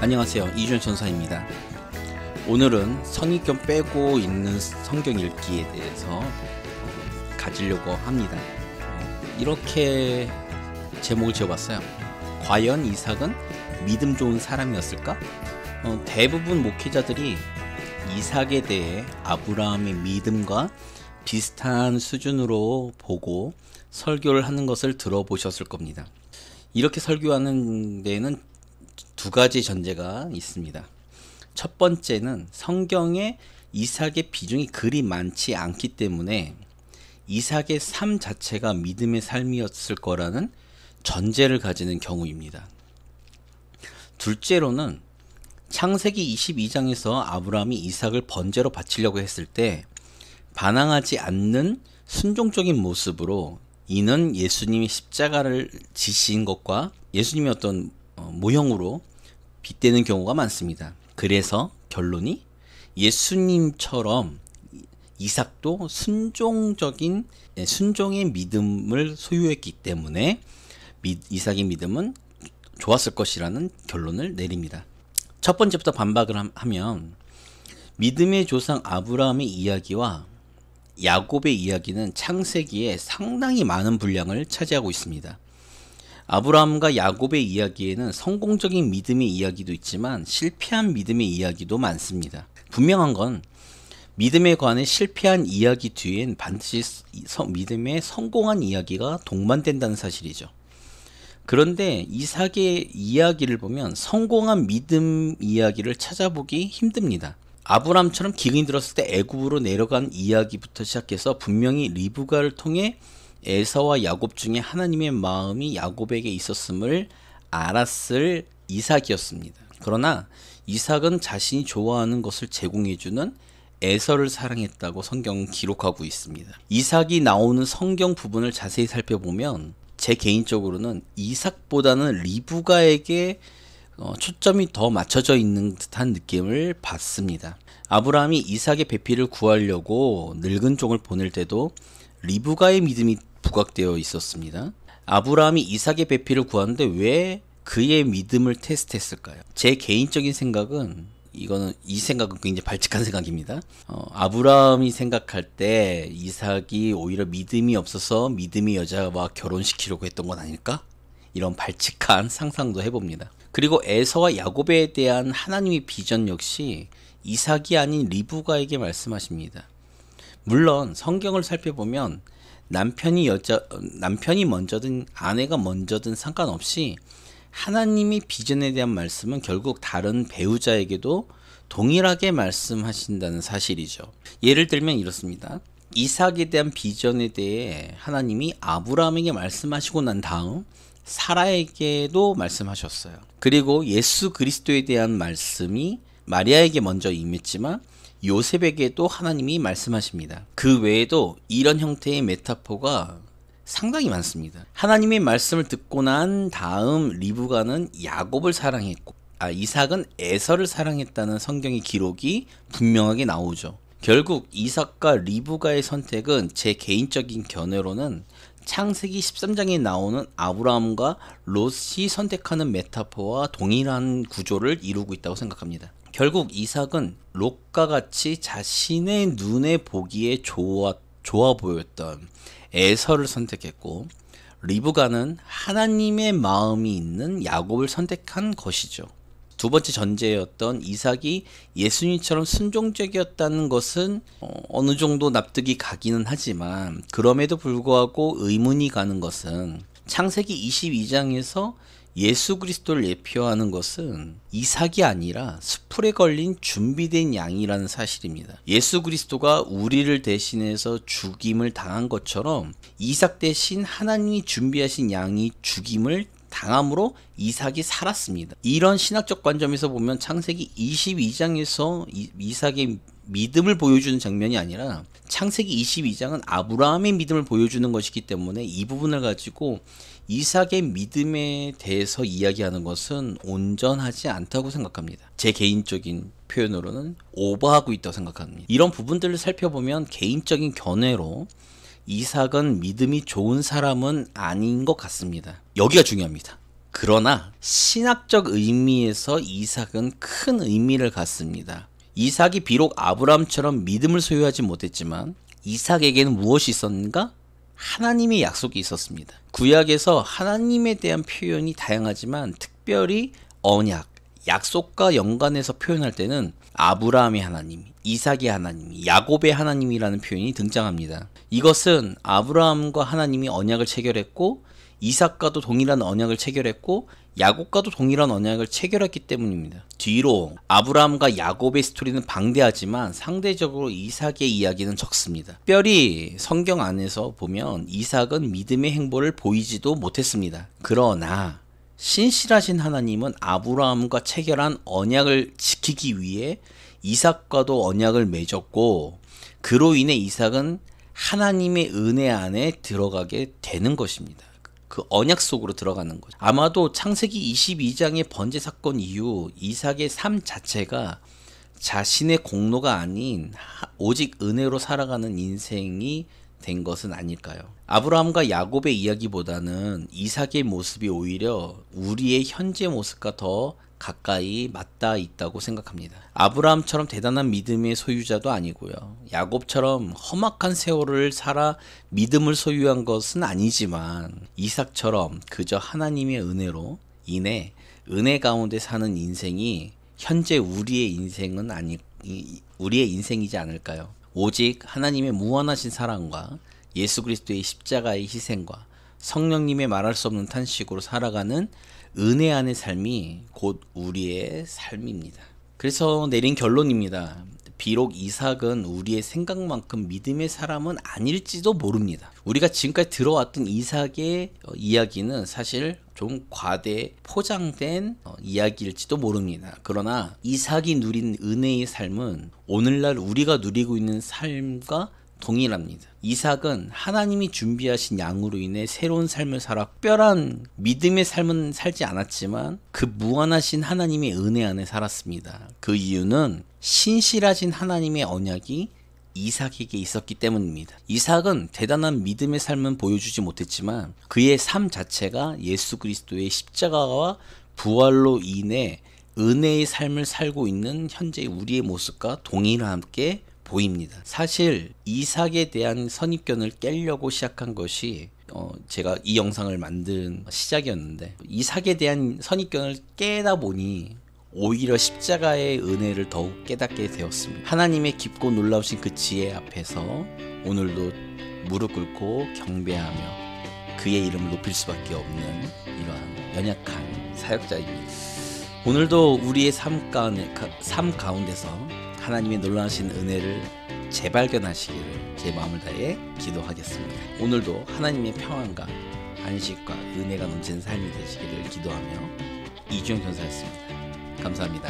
안녕하세요, 이준 전사입니다. 오늘은 선입견 빼고 읽는 성경 읽기에 대해서 가지려고 합니다. 이렇게 제목을 지어봤어요. 과연 이삭은 믿음 좋은 사람이었을까? 대부분 목회자들이 이삭에 대해 아브라함의 믿음과 비슷한 수준으로 보고 설교를 하는 것을 들어보셨을 겁니다. 이렇게 설교하는 데에는 두 가지 전제가 있습니다. 첫 번째는 성경에 이삭의 비중이 그리 많지 않기 때문에 이삭의 삶 자체가 믿음의 삶이었을 거라는 전제를 가지는 경우입니다. 둘째로는 창세기 22장에서 아브라함이 이삭을 번제로 바치려고 했을 때 반항하지 않는 순종적인 모습으로 이는 예수님이 십자가를 지신 것과 예수님의 어떤 모형으로 빗대는 경우가 많습니다. 그래서 결론이 예수님처럼 이삭도 순종의 믿음을 소유했기 때문에 이삭의 믿음은 좋았을 것이라는 결론을 내립니다. 첫 번째부터 반박을 하면 믿음의 조상 아브라함의 이야기와 야곱의 이야기는 창세기에 상당히 많은 분량을 차지하고 있습니다. 아브라함과 야곱의 이야기에는 성공적인 믿음의 이야기도 있지만 실패한 믿음의 이야기도 많습니다. 분명한 건 믿음에 관해 실패한 이야기 뒤엔 반드시 믿음의 성공한 이야기가 동반된다는 사실이죠. 그런데 이삭의 이야기를 보면 성공한 믿음 이야기를 찾아보기 힘듭니다. 아브라함처럼 기근이 들었을 때 애굽으로 내려간 이야기부터 시작해서 분명히 리브가를 통해 에서와 야곱 중에 하나님의 마음이 야곱에게 있었음을 알았을 이삭이었습니다. 그러나 이삭은 자신이 좋아하는 것을 제공해주는 에서를 사랑했다고 성경은 기록하고 있습니다. 이삭이 나오는 성경 부분을 자세히 살펴보면 제 개인적으로는 이삭보다는 리브가에게 초점이 더 맞춰져 있는 듯한 느낌을 받습니다. 아브라함이 이삭의 배필을 구하려고 늙은 종을 보낼 때도 리브가의 믿음이 부각되어 있었습니다. 아브라함이 이삭의 배필을 구하는데 왜 그의 믿음을 테스트했을까요? 제 개인적인 생각은 이 생각은 굉장히 발칙한 생각입니다. 아브라함이 생각할 때 이삭이 오히려 믿음이 없어서 믿음의 여자와 결혼시키려고 했던 건 아닐까? 이런 발칙한 상상도 해봅니다. 그리고 에서와 야곱에 대한 하나님의 비전 역시 이삭이 아닌 리브가에게 말씀하십니다. 물론 성경을 살펴보면 남편이 먼저든 아내가 먼저든 상관없이 하나님의 비전에 대한 말씀은 결국 다른 배우자에게도 동일하게 말씀하신다는 사실이죠. 예를 들면 이렇습니다. 이삭에 대한 비전에 대해 하나님이 아브라함에게 말씀하시고 난 다음 사라에게도 말씀하셨어요. 그리고 예수 그리스도에 대한 말씀이 마리아에게 먼저 임했지만 요셉에게도 하나님이 말씀하십니다. 그 외에도 이런 형태의 메타포가 상당히 많습니다. 하나님의 말씀을 듣고 난 다음 리브가는 야곱을 사랑했고 이삭은 에서를 사랑했다는 성경의 기록이 분명하게 나오죠. 결국 이삭과 리브가의 선택은 제 개인적인 견해로는 창세기 13장에 나오는 아브라함과 롯이 선택하는 메타포와 동일한 구조를 이루고 있다고 생각합니다. 결국 이삭은 롯과 같이 자신의 눈에 보기에 좋아 보였던 에서를 선택했고 리브가는 하나님의 마음이 있는 야곱을 선택한 것이죠. 두 번째 전제였던 이삭이 예수님처럼 순종적이었다는 것은 어느 정도 납득이 가기는 하지만 그럼에도 불구하고 의문이 가는 것은 창세기 22장에서 예수 그리스도를 예표하는 것은 이삭이 아니라 수풀에 걸린 준비된 양이라는 사실입니다. 예수 그리스도가 우리를 대신해서 죽임을 당한 것처럼 이삭 대신 하나님이 준비하신 양이 죽임을 당함으로 이삭이 살았습니다. 이런 신학적 관점에서 보면 창세기 22장에서 이삭의 믿음을 보여주는 장면이 아니라 창세기 22장은 아브라함의 믿음을 보여주는 것이기 때문에 이 부분을 가지고 이삭의 믿음에 대해서 이야기하는 것은 온전하지 않다고 생각합니다. 제 개인적인 표현으로는 오버하고 있다고 생각합니다. 이런 부분들을 살펴보면 개인적인 견해로 이삭은 믿음이 좋은 사람은 아닌 것 같습니다. 여기가 중요합니다. 그러나 신학적 의미에서 이삭은 큰 의미를 갖습니다. 이삭이 비록 아브라함처럼 믿음을 소유하지 못했지만 이삭에게는 무엇이 있었는가? 하나님의 약속이 있었습니다. 구약에서 하나님에 대한 표현이 다양하지만 특별히 언약, 약속과 연관해서 표현할 때는 아브라함의 하나님, 이삭의 하나님, 야곱의 하나님이라는 표현이 등장합니다. 이것은 아브라함과 하나님이 언약을 체결했고 이삭과도 동일한 언약을 체결했고 야곱과도 동일한 언약을 체결했기 때문입니다. 뒤로 아브라함과 야곱의 스토리는 방대하지만 상대적으로 이삭의 이야기는 적습니다. 특별히 성경 안에서 보면 이삭은 믿음의 행보를 보이지도 못했습니다. 그러나 신실하신 하나님은 아브라함과 체결한 언약을 지키기 위해 이삭과도 언약을 맺었고 그로 인해 이삭은 하나님의 은혜 안에 들어가게 되는 것입니다. 그 언약 속으로 들어가는 거죠. 아마도 창세기 22장의 번제 사건 이후 이삭의 삶 자체가 자신의 공로가 아닌 오직 은혜로 살아가는 인생이 된 것은 아닐까요? 아브라함과 야곱의 이야기보다는 이삭의 모습이 오히려 우리의 현재 모습과 더 가까이 맞닿아 있다고 생각합니다. 아브라함처럼 대단한 믿음의 소유자도 아니고요. 야곱처럼 험악한 세월을 살아 믿음을 소유한 것은 아니지만 이삭처럼 그저 하나님의 은혜로 인해 은혜 가운데 사는 인생이 현재 우리의 인생이지 않을까요? 오직 하나님의 무한하신 사랑과 예수 그리스도의 십자가의 희생과 성령님의 말할 수 없는 탄식으로 살아가는 은혜 안의 삶이 곧 우리의 삶입니다. 그래서 내린 결론입니다. 비록 이삭은 우리의 생각만큼 믿음의 사람은 아닐지도 모릅니다. 우리가 지금까지 들어왔던 이삭의 이야기는 사실 좀 과대 포장된 이야기일지도 모릅니다. 그러나 이삭이 누린 은혜의 삶은 오늘날 우리가 누리고 있는 삶과 동일합니다. 이삭은 하나님이 준비하신 양으로 인해 새로운 삶을 살아 특별한 믿음의 삶은 살지 않았지만 그 무한하신 하나님의 은혜 안에 살았습니다. 그 이유는 신실하신 하나님의 언약이 이삭에게 있었기 때문입니다. 이삭은 대단한 믿음의 삶은 보여주지 못했지만 그의 삶 자체가 예수 그리스도의 십자가와 부활로 인해 은혜의 삶을 살고 있는 현재 우리의 모습과 동일하게 보입니다. 사실 이삭에 대한 선입견을 깨려고 시작한 것이 제가 이 영상을 만든 시작이었는데 이삭에 대한 선입견을 깨다 보니 오히려 십자가의 은혜를 더욱 깨닫게 되었습니다. 하나님의 깊고 놀라우신 그 지혜 앞에서 오늘도 무릎 꿇고 경배하며 그의 이름을 높일 수밖에 없는 이러한 연약한 사역자입니다. 오늘도 우리의 삶 가운데서 하나님의 놀라우신 은혜를 재발견하시기를 제 마음을 다해 기도하겠습니다. 오늘도 하나님의 평안과 안식과 은혜가 넘치는 삶이 되시기를 기도하며 이주영 전사였습니다. 감사합니다.